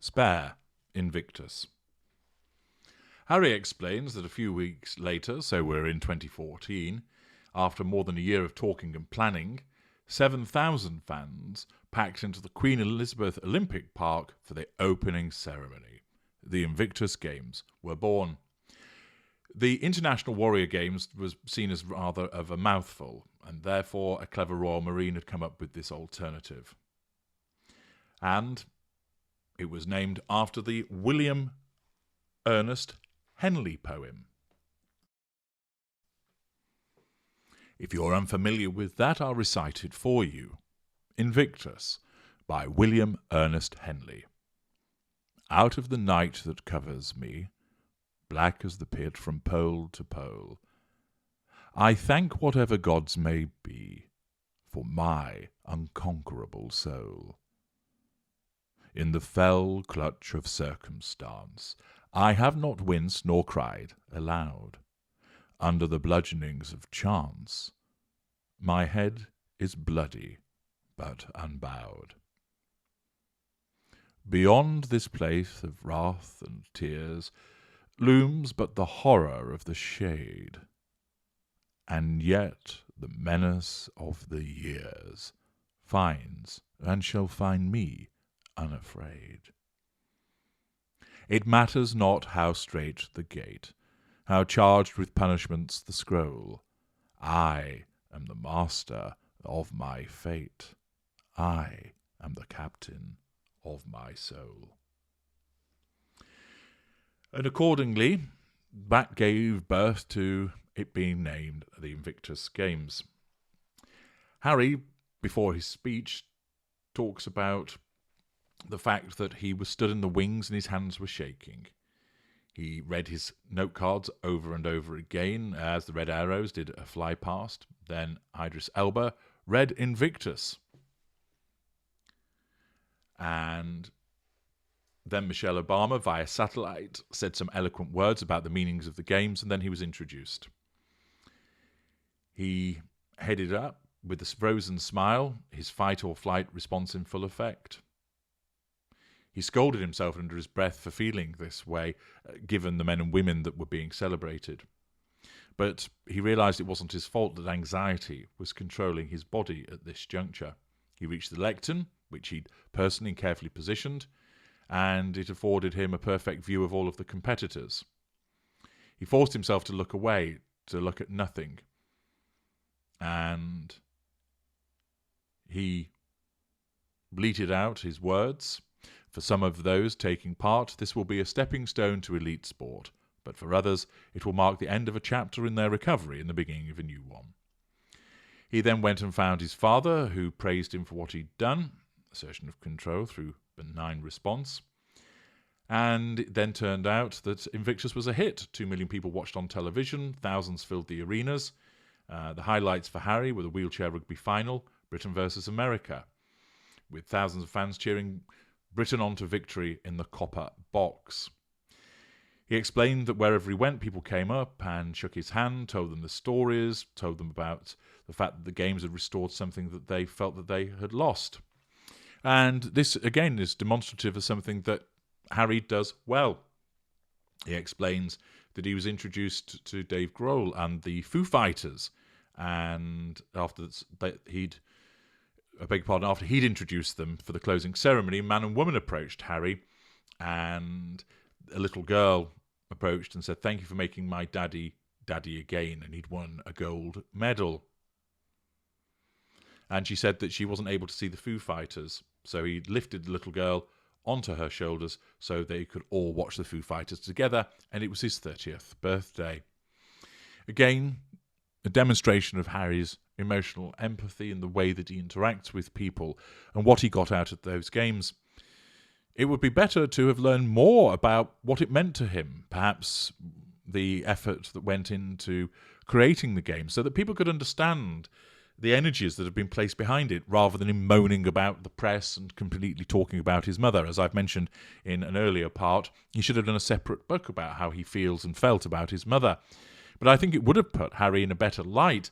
Spare Invictus. Harry explains that a few weeks later, so we're in 2014, after more than a year of talking and planning, 7,000 fans packed into the Queen Elizabeth Olympic Park for the opening ceremony. The Invictus Games were born. The International Warrior Games was seen as rather of a mouthful, and therefore a clever Royal Marine had come up with this alternative. And it was named after the William Ernest Henley poem. If you're unfamiliar with that, I'll recite it for you. Invictus, by William Ernest Henley. Out of the night that covers me, black as the pit from pole to pole, I thank whatever gods may be for my unconquerable soul. In the fell clutch of circumstance, I have not winced nor cried aloud. Under the bludgeonings of chance, my head is bloody but unbowed. Beyond this place of wrath and tears looms but the horror of the shade, and yet the menace of the years finds and shall find me unafraid. It matters not how strait the gate, how charged with punishments the scroll. I am the master of my fate. I am the captain of my soul. And accordingly, that gave birth to it being named the Invictus Games. Harry, before his speech, talks about the fact that he was stood in the wings and his hands were shaking. He read his note cards over and over again as the red arrows did fly past. Then Idris Elba read Invictus. And then Michelle Obama, via satellite, said some eloquent words about the meanings of the games, and then he was introduced. He headed up with a frozen smile, his fight or flight response in full effect. He scolded himself under his breath for feeling this way, given the men and women that were being celebrated. But he realised it wasn't his fault that anxiety was controlling his body at this juncture. He reached the lectern, which he'd personally and carefully positioned, and it afforded him a perfect view of all of the competitors. He forced himself to look away, to look at nothing, and he bleated out his words. For some of those taking part, this will be a stepping stone to elite sport, but for others, it will mark the end of a chapter in their recovery and the beginning of a new one. He then went and found his father, who praised him for what he'd done, assertion of control through benign response. And it then turned out that Invictus was a hit. 2 million people watched on television, thousands filled the arenas. The highlights for Harry were the wheelchair rugby final, Britain versus America, with thousands of fans cheering Britain on to victory in the copper box. He explained that wherever he went, people came up and shook his hand, told them the stories, told them about the fact that the games had restored something that they felt that they had lost. And this, again, is demonstrative of something that Harry does well. He explains that he was introduced to Dave Grohl and the Foo Fighters, and after he'd introduced them for the closing ceremony, man and woman approached Harry, and a little girl approached and said, "Thank you for making my daddy again," and he'd won a gold medal. And she said that she wasn't able to see the Foo Fighters, so he lifted the little girl onto her shoulders so they could all watch the Foo Fighters together, and it was his 30th birthday. Again, a demonstration of Harry's emotional empathy and the way that he interacts with people and what he got out of those games. It would be better to have learned more about what it meant to him, perhaps the effort that went into creating the game, so that people could understand the energies that have been placed behind it, rather than him moaning about the press and completely talking about his mother. As I've mentioned in an earlier part, he should have done a separate book about how he feels and felt about his mother. But I think it would have put Harry in a better light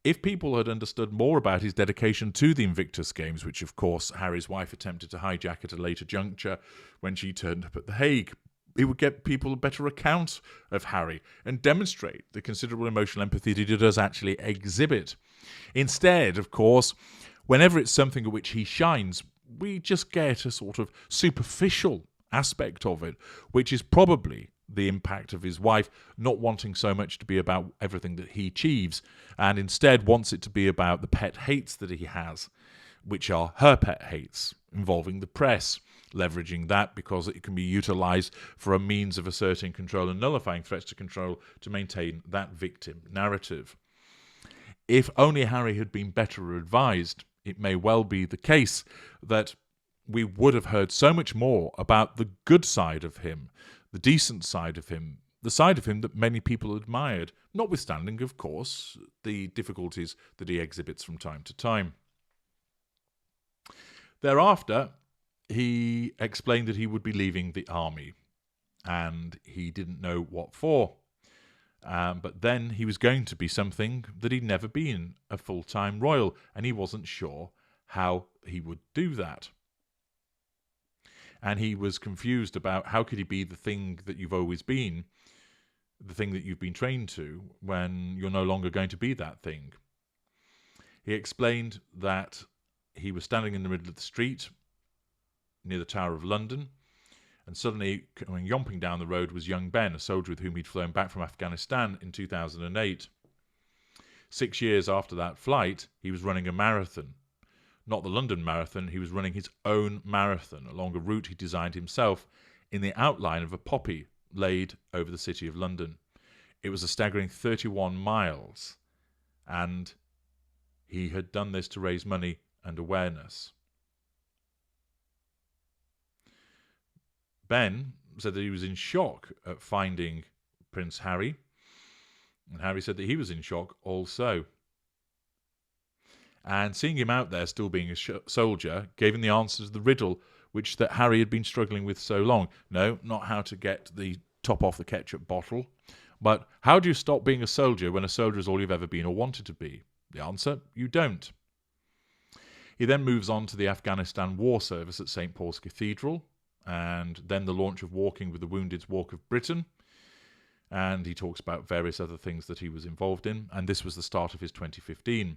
If people had understood more about his dedication to the Invictus Games, which of course Harry's wife attempted to hijack at a later juncture when she turned up at The Hague, it would get people a better account of Harry and demonstrate the considerable emotional empathy that he does actually exhibit. Instead, of course, whenever it's something at which he shines, we just get a sort of superficial aspect of it, which is probably the impact of his wife not wanting so much to be about everything that he achieves, and instead wants it to be about the pet hates that he has, which are her pet hates, involving the press, leveraging that because it can be utilised for a means of asserting control and nullifying threats to control to maintain that victim narrative. If only Harry had been better advised, it may well be the case that we would have heard so much more about the good side of him, the decent side of him, the side of him that many people admired, notwithstanding, of course, the difficulties that he exhibits from time to time. Thereafter, he explained that he would be leaving the army, and he didn't know what for. But then he was going to be something that he'd never been, a full-time royal, and he wasn't sure how he would do that. And he was confused about how could he be the thing that you've always been, the thing that you've been trained to, when you're no longer going to be that thing. He explained that he was standing in the middle of the street near the Tower of London, and suddenly, coming yomping down the road, was young Ben, a soldier with whom he'd flown back from Afghanistan in 2008. 6 years after that flight, he was running a marathon. Not the London Marathon, he was running his own marathon along a route he designed himself in the outline of a poppy laid over the city of London. It was a staggering 31 miles, and he had done this to raise money and awareness. Ben said that he was in shock at finding Prince Harry, and Harry said that he was in shock also. And seeing him out there still being a soldier gave him the answer to the riddle that Harry had been struggling with so long. No, not how to get the top off the ketchup bottle, but how do you stop being a soldier when a soldier is all you've ever been or wanted to be? The answer, you don't. He then moves on to the Afghanistan War Service at St. Paul's Cathedral, and then the launch of Walking with the Wounded's Walk of Britain, and he talks about various other things that he was involved in, and this was the start of his 2015.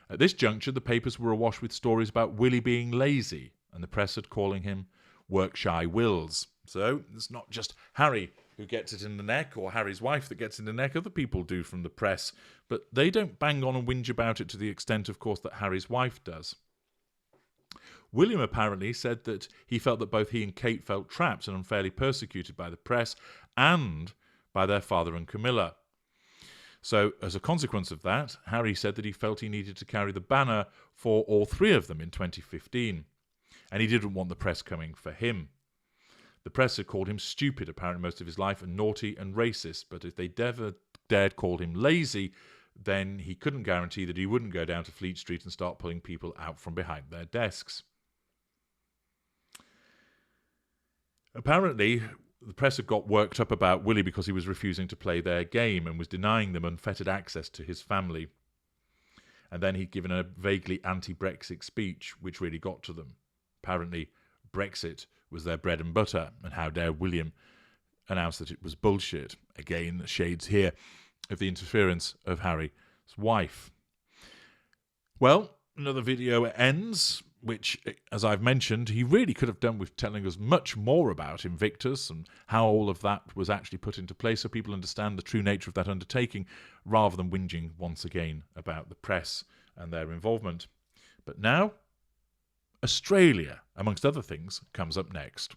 At this juncture, the papers were awash with stories about Willie being lazy, and the press had calling him work-shy Wills. So it's not just Harry who gets it in the neck, or Harry's wife that gets in the neck. Other people do from the press, but they don't bang on and whinge about it to the extent, of course, that Harry's wife does. William apparently said that he felt that both he and Kate felt trapped and unfairly persecuted by the press and by their father and Camilla. So, as a consequence of that, Harry said that he felt he needed to carry the banner for all three of them in 2015, and he didn't want the press coming for him. The press had called him stupid apparently most of his life, and naughty and racist, but if they ever dared call him lazy, then he couldn't guarantee that he wouldn't go down to Fleet Street and start pulling people out from behind their desks. Apparently, the press had got worked up about Willie because he was refusing to play their game and was denying them unfettered access to his family. And then he'd given a vaguely anti-Brexit speech, which really got to them. Apparently, Brexit was their bread and butter, and how dare William announce that it was bullshit. Again, shades here of the interference of Harry's wife. Well, another video ends, which, as I've mentioned, he really could have done with telling us much more about Invictus and how all of that was actually put into place so people understand the true nature of that undertaking, rather than whinging once again about the press and their involvement. But now, Australia, amongst other things, comes up next.